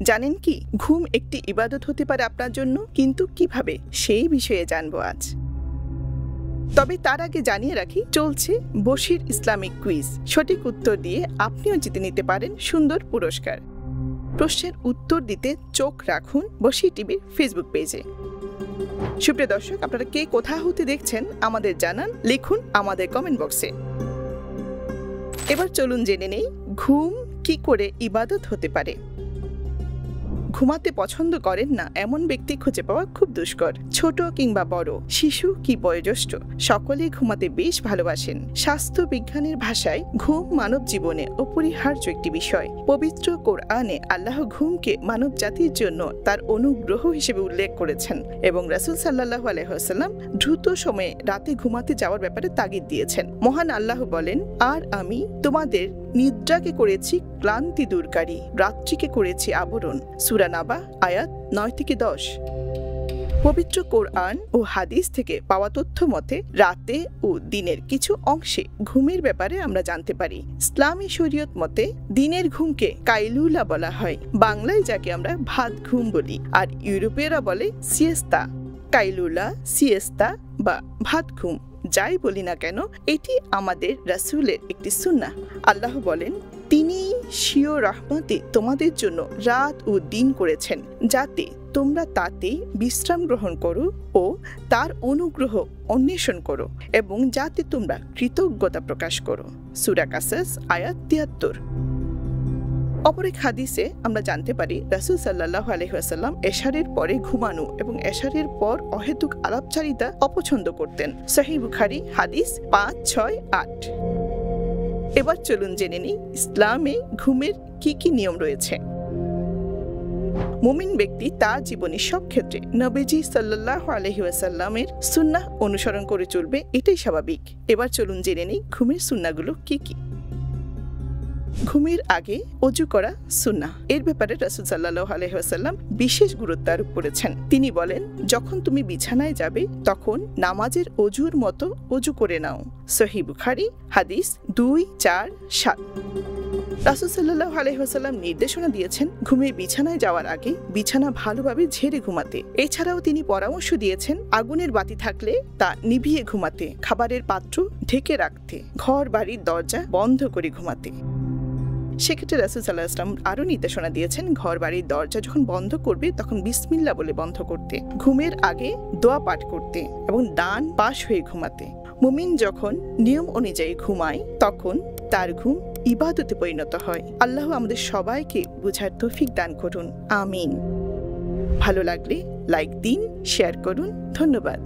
জানেন কি, ঘুম একটি ইবাদত হতে পারে আপনার জন্য, কিন্তু কিভাবে সেই বিষয়ে জানবো আজ। তবে তার আগে জানিয়ে রাখি, চলছে বশির ইসলামিক কুইজ। সঠিক উত্তর দিয়ে আপনিও জিতে নিতে পারেন সুন্দর পুরস্কার। প্রশ্নের উত্তর দিতে চোখ রাখুন বশির টিভির ফেসবুক পেজে। সুপ্রিয় দর্শক, আপনারা কে কোথা হতে দেখছেন আমাদের জানান, লিখুন আমাদের কমেন্ট বক্সে। এবার চলুন জেনে নেই ঘুম কি করে ইবাদত হতে পারে। ঘুমাতে পছন্দ করেন না এমন ব্যক্তি খুঁজে পাওয়া খুব দুষ্কর। ছোট কিংবা বড়, শিশু কি বয়োজ্যেষ্ঠ, সকলেই ঘুমাতে বেশ ভালোবাসেন। স্বাস্থ্য বিজ্ঞানের ভাষায় ঘুম মানব জীবনে অপরিহার্য একটি বিষয়। পবিত্র কোরআনে আল্লাহ ঘুমকে মানব জাতির জন্য তার অনুগ্রহ হিসেবে উল্লেখ করেছেন এবং রাসূল সাল্লাল্লাহু আলাইহি ওয়াসাল্লাম দ্রুত সময়ে রাতে ঘুমাতে যাওয়ার ব্যাপারে তাগিদ দিয়েছেন। মহান আল্লাহ বলেন, আর আমি তোমাদের নিদ্রাকে করেছি ক্লান্তি দূরকারী, রাত্রিকে করেছি আবরণ। সূরা নাবা আয়াত 9-10। পবিত্র কোরআন ও হাদিস থেকে পাওয়া তথ্য মতে রাতে ও দিনের কিছু অংশে ঘুমের ব্যাপারে আমরা জানতে পারি। ইসলামী শরীয়ত মতে দিনের ঘুমকে কাইলুলা বলা হয়, বাংলায় যাকে আমরা ভাত ঘুম বলি, আর ইউরোপীয়রা বলে সিয়েস্তা। কাইলুলা, সিয়েস্তা বা ভাত ঘুম যাই বলি না কেন, এটি আমাদের রাসূলের একটি সুন্নাহ। আল্লাহ বলেন, তিনি স্বীয় রহমতে তোমাদের জন্য রাত ও দিন করেছেন, যাতে তোমরা তাতে বিশ্রাম গ্রহণ করো ও তার অনুগ্রহ অন্বেষণ করো এবং যাতে তোমরা কৃতজ্ঞতা প্রকাশ করো। সূরা কাসাস আয়াত 73। অপর এক হাদিসে আমরা জানতে পারি রাসূল সাল্লাল্লাহু আলাইহি ওয়াসাল্লাম এশারের পরে ঘুমানো এবং এশারের পর অহেতুক আলাপচারিতা অপছন্দ করতেন। সহিহ বুখারী হাদিস 5, 6, 8। এবার চলুন জেনে নিই ইসলামে ঘুমের কি কি নিয়ম রয়েছে। মুমিন ব্যক্তি তার জীবনে সব ক্ষেত্রে নবীজি সাল্লাল্লাহু আলাইহি ওয়াসাল্লামের সুন্নাহ অনুসরণ করে চলবে, এটাই স্বাভাবিক। এবার চলুন জেনে নিই ঘুমের সুন্নাহগুলো কি কি। ঘুমের আগে অজু করা সুন্নাহ। এর ব্যাপারে রাসূল সাল্লাল্লাহু আলাইহি ওয়াসাল্লাম বিশেষ গুরুত্ব আরোপ করেছেন। তিনি বলেন, যখন তুমি বিছানায় যাবে তখন নামাজের অজুর মতো অজু করে নাও। সহিহ বুখারী হাদিস 2, 4, 7। রাসূল সাল্লাল্লাহু আলাইহি ওয়াসাল্লাম নির্দেশনা দিয়েছেন ঘুমে বিছানায় যাওয়ার আগে বিছানা ভালোভাবে ঝেড়ে ঘুমাতে। এছাড়াও তিনি পরামর্শ দিয়েছেন আগুনের বাতি থাকলে তা নিভিয়ে ঘুমাতে, খাবারের পাত্র ঢেকে রাখতে, ঘর বাড়ির দরজা বন্ধ করে ঘুমাতে। সেক্ষেত্রে রাসূল সাল্লাল্লাহু আলাইহি ওয়াসাল্লাম আরো নির্দেশনা দিয়েছেন ঘর বাড়ির দরজা যখন বন্ধ করবে তখন বিসমিল্লাহ বলে বন্ধ করতে, ঘুমের আগে দোয়া পাঠ করতে এবং ডান পাশ হয়ে ঘুমাতে। মুমিন যখন নিয়ম অনুযায়ী ঘুমায় তখন তার ঘুম ইবাদতে পরিণত হয়। আল্লাহ আমাদের সবাইকে বুঝার তৌফিক দান করুন, আমিন। ভালো লাগলে লাইক দিন, শেয়ার করুন। ধন্যবাদ।